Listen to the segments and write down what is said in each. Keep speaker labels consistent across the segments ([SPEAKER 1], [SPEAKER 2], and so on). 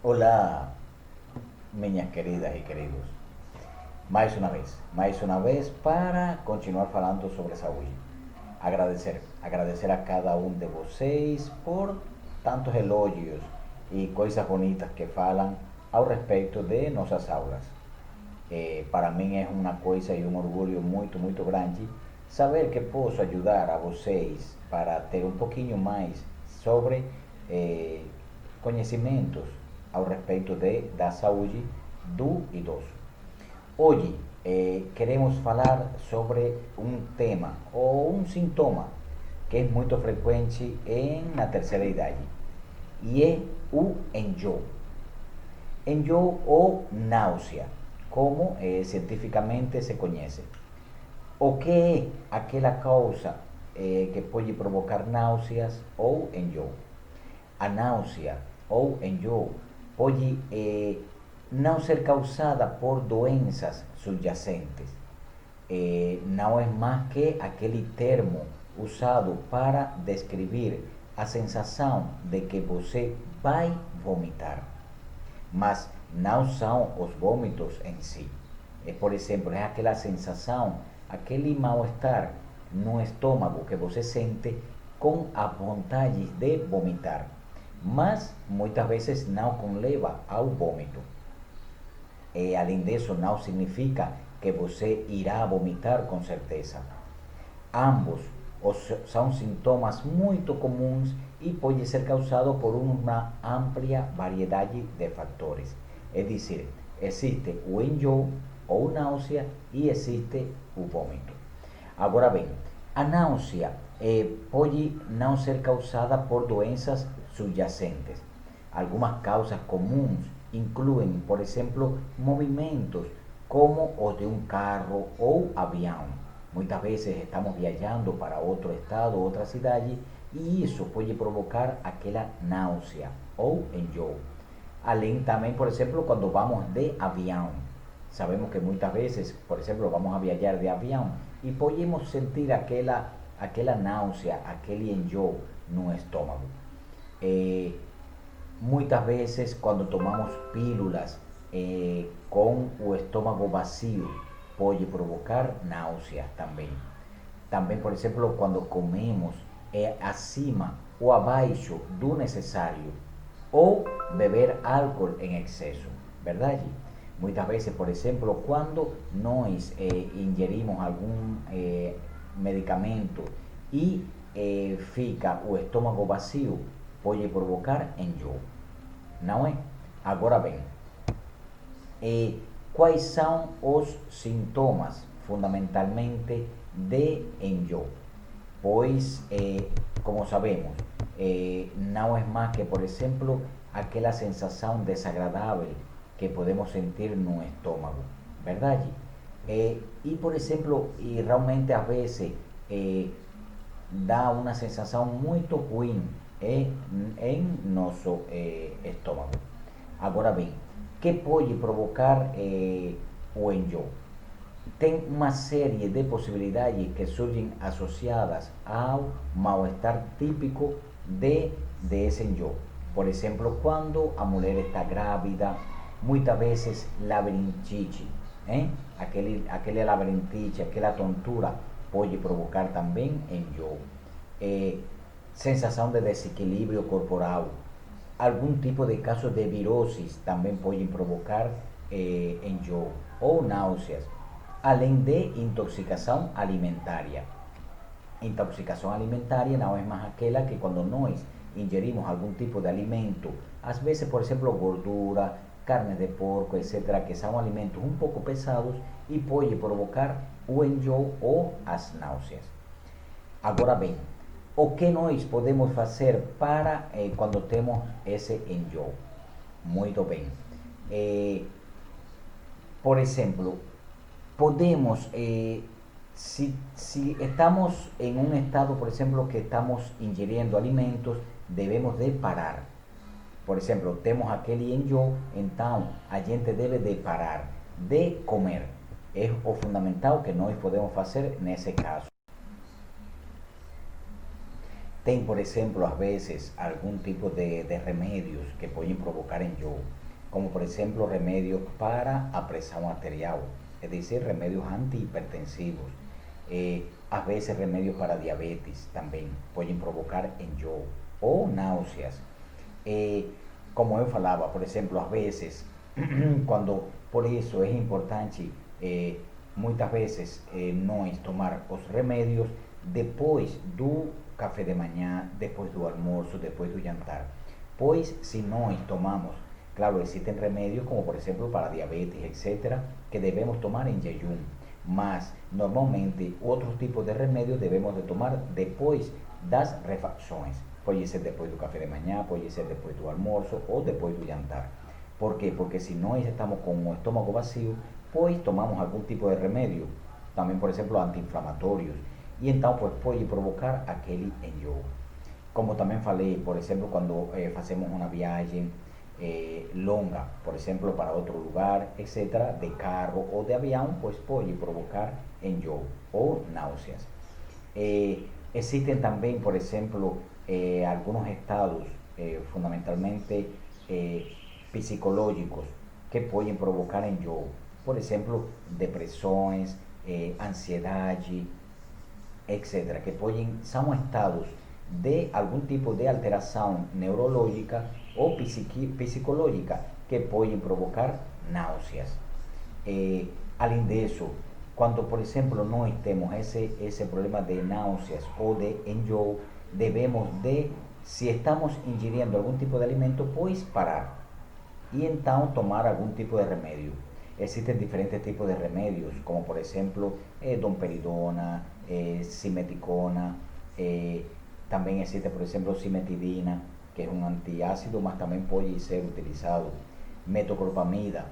[SPEAKER 1] Olá, minhas queridas e queridos. Mais uma vez para continuar falando sobre saúde. Agradecer a cada um de vocês por tantos elogios e coisas bonitas que falam ao respeito de nossas aulas. Para mim é uma coisa e um orgulho muito grande saber que posso ajudar a vocês para ter um pouquinho mais sobre eh, conhecimentos ao respeito da saúde do idoso. Hoje queremos falar sobre um tema ou um sintoma que é muito frequente na terceira idade e é o enjoo. Enjoo ou náusea, como cientificamente se conhece. O que é aquela causa que pode provocar náuseas ou enjoo? A náusea ou enjoo pode não ser causada por doenças subyacentes. Não é mais que aquele termo usado para descrever a sensação de que você vai vomitar, mas não são os vômitos em si. Por exemplo, é aquela sensação, aquele mal-estar no estômago que você sente com a vontade de vomitar, mas muitas vezes não conleva ao vômito. Além disso, não significa que você irá vomitar com certeza. Ambos são sintomas muito comuns e pode ser causado por uma ampla variedade de fatores. É dizer, existe o enjoo ou náusea e existe o vômito. Agora bem, a náusea pode não ser causada por doenças subyacentes. Algumas causas comuns incluem, por exemplo, movimentos como os de um carro ou avião. Muitas vezes estamos viajando para outro estado, outra cidade, e isso pode provocar aquela náusea ou enjoo. Além também, por exemplo, quando vamos de avião. Sabemos que muitas vezes, por exemplo, vamos a viajar de avião e podemos sentir aquela náusea, aquele enjoo no estômago. Muitas vezes, quando tomamos pílulas com o estômago vazio, pode provocar náuseas também. Também, por exemplo, quando comemos acima ou abaixo do necessário, ou beber álcool em excesso, verdade? Muitas vezes, por exemplo, quando nós ingerimos algum medicamento e fica o estômago vazio, pode provocar enjoo, não é? Agora bem, quais são os sintomas fundamentalmente de enjoo? Pois, como sabemos, não é mais que, por exemplo, aquela sensação desagradável que podemos sentir no estômago, verdade? E por exemplo, e realmente às vezes dá uma sensação muito ruim em nosso estômago. Agora bem, que pode provocar o enjoo? Tem uma série de possibilidades que surgem associadas ao mal-estar típico desse enjoo. Por exemplo, quando a mulher está grávida, muitas vezes labirintite, aquele labirintite, aquela tontura pode provocar também enjoo. Sensação de desequilíbrio corporal, algum tipo de caso de viroses também pode provocar enjoo ou náuseas, além de intoxicação alimentária. Intoxicação alimentária não é mais aquela que quando nós ingerimos algum tipo de alimento, às vezes, por exemplo, gordura, carne de porco, etc., que são alimentos um pouco pesados e pode provocar o enjoo ou as náuseas. Agora bem, o que nós podemos fazer para quando temos esse enjoo? Muito bem. Por exemplo, podemos, se estamos em um estado, por exemplo, que estamos ingerindo alimentos, devemos de parar. Por exemplo, temos aquele enjoo, então a gente deve de parar de comer. É o fundamental que nós podemos fazer nesse caso. ten, por ejemplo, a veces algún tipo de remedios que pueden provocar en yo, como por ejemplo remedios para a presión arterial, es decir, remedios antihipertensivos. A veces remedios para diabetes también pueden provocar en yo o náuseas. Eh, Como yo falaba, por ejemplo, a veces, cuando por eso es importante, muchas veces, no es tomar los remedios después do café de mañana, después do almuerzo, después do jantar. Pues si no tomamos, claro, existen remedios como por ejemplo para diabetes, etcétera, que debemos tomar en jejum. Más normalmente otros tipos de remedios debemos de tomar después das refacciones. Puede ser después del café de mañana, puede ser después del almuerzo o después del jantar. ¿Por qué? Porque si no estamos con un estómago vacío, pues tomamos algún tipo de remedio, también por ejemplo antiinflamatorios, y entonces pues puede provocar aquel enjoo. Como también falei, por ejemplo, cuando hacemos una viaje longa, por ejemplo, para otro lugar, etcétera, de carro o de avión, pues puede provocar enjoo o náuseas. Existen también, por ejemplo, algunos estados fundamentalmente eh, psicológicos que pueden provocar enjoo. Por ejemplo, depresiones, ansiedad, etcétera, que pueden, son estados de algún tipo de alteración neurológica o psicológica que pueden provocar náuseas. Além de eso, cuando por ejemplo no estemos ese problema de náuseas o de enjoo, debemos de, si estamos ingiriendo algún tipo de alimento, pues parar y entonces tomar algún tipo de remedio. Existen diferentes tipos de remedios, como por ejemplo domperidona, simeticona, también existe por ejemplo simetidina, que es un antiácido, más también puede ser utilizado, metoclopramida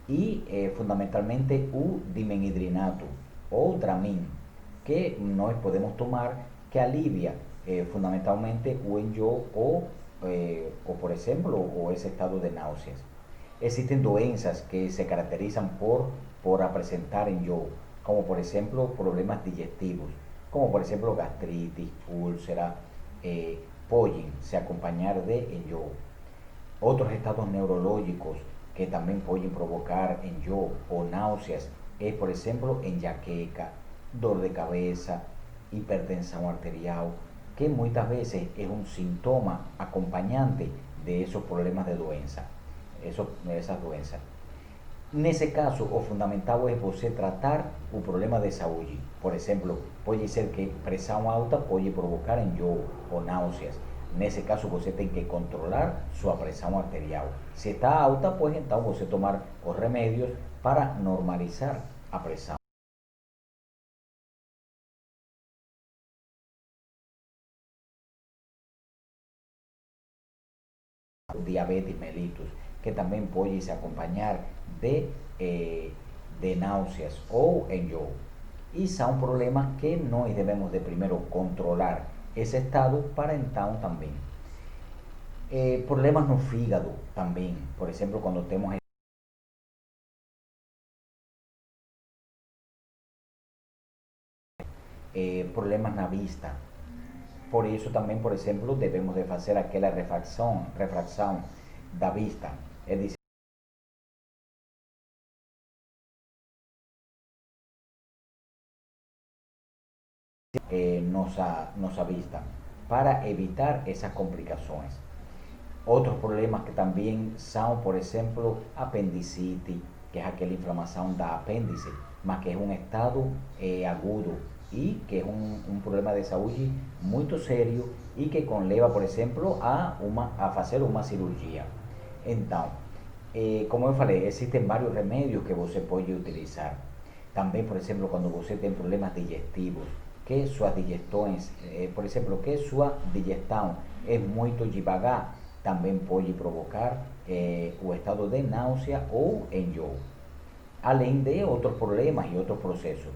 [SPEAKER 1] y fundamentalmente dimenhidrinato o Dramin, que nos podemos tomar, que alivia fundamentalmente o enjoo o por ejemplo o ese estado de náuseas. Existen doenças que se caracterizan por presentar enjoo, como por ejemplo problemas digestivos, como por ejemplo gastritis, úlcera, pueden se acompañar de enjoo. Otros estados neurológicos que también pueden provocar enjoo o náuseas es por ejemplo enjaqueca, dolor de cabeza, hipertensión arterial, que muchas veces es un síntoma acompañante de esos problemas de doença, esas doenças. Nesse caso, o fundamental é você tratar o problema de saúde. Por exemplo, pode ser que pressão alta pode provocar enjoo ou náuseas. Nesse caso, você tem que controlar sua pressão arterial. Se está alta, pues então você tomar os remédios para normalizar a pressão. Diabetes mellitus, que también puede acompañar de náuseas o enjoo. Y son problemas que no debemos de primero controlar ese estado para entonces también. Problemas no fígado también, por ejemplo, cuando tenemos problemas na vista. Por eso también, por ejemplo, debemos de hacer aquella refracción da vista. Es decir, nossa vista, para evitar esas complicaciones. Otros problemas que también son, por ejemplo, apendicitis, que es aquella inflamación da apéndice, más que es un estado agudo y que es un problema de salud muy serio y que conlleva, por ejemplo, a hacer una cirugía. Entonces, como eu falei, existen varios remedios que você pode utilizar. También, por ejemplo, cuando você tem problemas digestivos, que suas digestões, por exemplo, que sua digestão é muito devagar, também pode provocar o estado de náusea ou enjoo. Além de outros problemas e outros processos.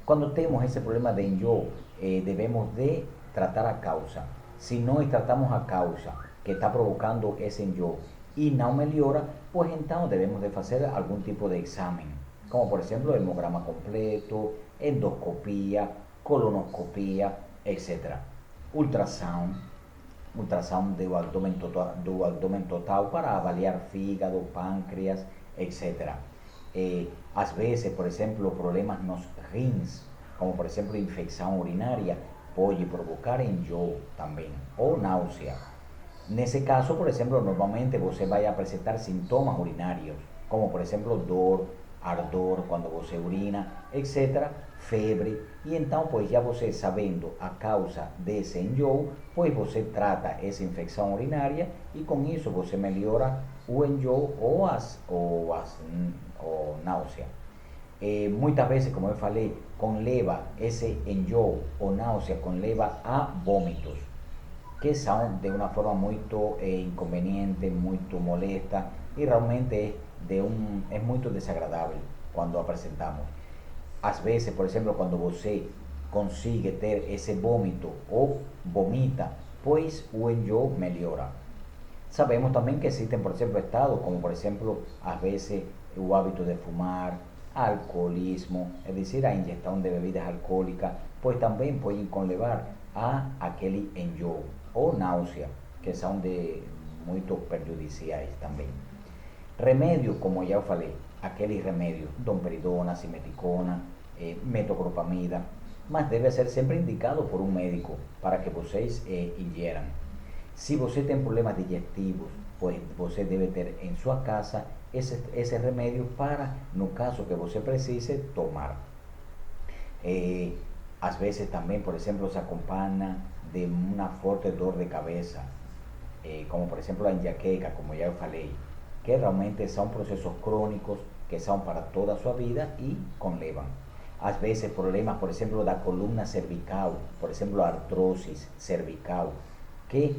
[SPEAKER 1] Quando temos esse problema de enjoo, debemos de tratar a causa. Se nós tratamos a causa que está provocando esse enjoo y no melhora, pues entonces debemos de hacer algún tipo de examen, como por ejemplo hemograma completo, endoscopía, colonoscopía, etc. ultrassom, do abdômen total para avaliar fígado, pâncreas, etc. Às vezes, por exemplo, problemas nos rins, como por exemplo infecção urinária, pode provocar enjoo também, ou náusea. Nesse caso, por exemplo, normalmente você vai apresentar sintomas urinários, como por exemplo dor, ardor quando você urina, etc., febre, e então, pois já você sabendo a causa desse enjoo, pois você trata essa infecção urinária e com isso você melhora o enjoo ou náusea. Muitas vezes, como eu falei, conleva esse enjoo ou náusea, conleva a vômitos, que são de uma forma muito inconveniente, muito molesta e realmente é muito desagradável quando apresentamos. Às vezes, por exemplo, quando você consegue ter esse vômito ou vomita, pois o enjoo melhora. Sabemos também que existem, por exemplo, estados como, por exemplo, às vezes o hábito de fumar, alcoolismo, es decir, a ingestão de bebidas alcoólicas, pois também podem conlevar a aquele enjoo ou náusea, que são muito prejudiciais também. Remédio, como já eu falei, aqueles remédios, domperidona, simeticona, metoclopramida, mas deve ser sempre indicado por um médico para que vocês ingieram. Se você tem problemas digestivos, pois você deve ter em sua casa esse remédio para, no caso que você precise, tomar. Às vezes também, por exemplo, se acompanha de uma forte dor de cabeça, como por exemplo a enxaqueca, como já eu falei, que realmente são processos crônicos que são para toda a sua vida e conlevam. Às vezes problemas, por exemplo, da coluna cervical, por exemplo, artrose cervical, que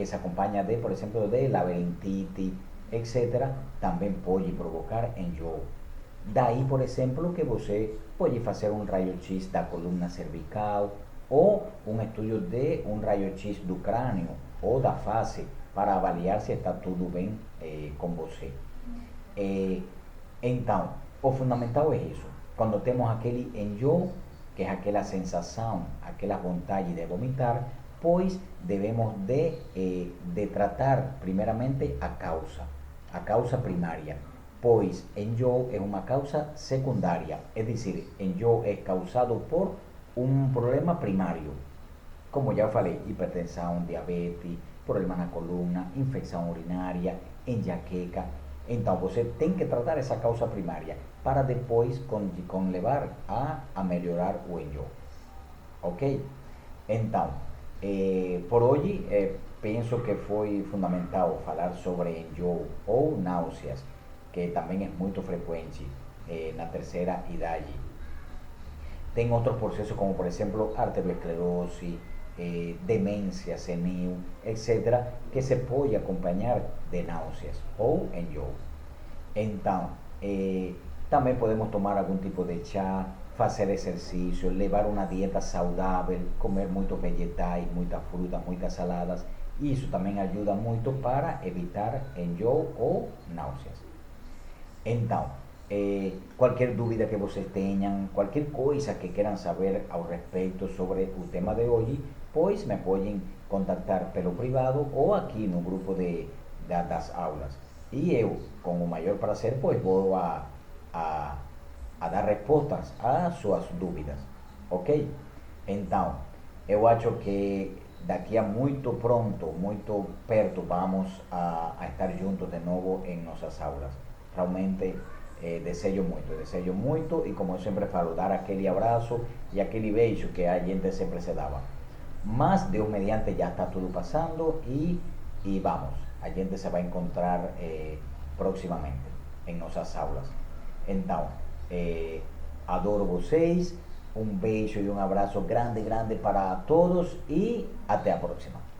[SPEAKER 1] se acompanha de, por exemplo, de labirintite, etc., também pode provocar enjoo. Daí, por exemplo, que você pode fazer um raio-x da coluna cervical ou um estudo de um raio-x do crânio ou da face para avaliar se está tudo bem com você. Então, o fundamental é isso. Quando temos aquele enjoo, que é aquela sensação, aquela vontade de vomitar, pois devemos de tratar primeiramente a causa primária, pois enjoo é uma causa secundária, é decir, enjoo é causado por um problema primário, como já falei, hipertensão, diabetes, problema na coluna, infecção urinária, enxaqueca. Então você tem que tratar essa causa primária para depois conlevar a melhorar o enjoo, ok? Então, por hoje penso que foi fundamental falar sobre enjoo ou náuseas, que também é muito frequente na terceira idade. Tem outros processos como, por exemplo, arteriosclerose, demência senil, etc., que se pode acompanhar de náuseas ou enjoo. Então, também podemos tomar algum tipo de chá, fazer exercício, levar uma dieta saudável, comer muitos vegetais, muitas frutas, muitas saladas. Isso também ajuda muito para evitar enjoo ou náuseas. Então, qualquer dúvida que vocês tenham, qualquer coisa que queiram saber ao respeito sobre o tema de hoje, pois me podem contactar pelo privado ou aqui no grupo das aulas. E eu, com o maior prazer, pois vou a dar respostas às suas dúvidas, ok? Então, eu acho que daqui a muito pronto, muito perto, vamos a estar juntos de novo em nossas aulas. Realmente desejo muito e como eu sempre falo, dar aquele abraço e aquele beijo que a gente sempre se dava. Mas Deus mediante já está tudo passando e vamos, a gente se vai encontrar proximamente em nossas aulas. Então, adoro vocês, um beijo e um abraço grande para todos e até a próxima.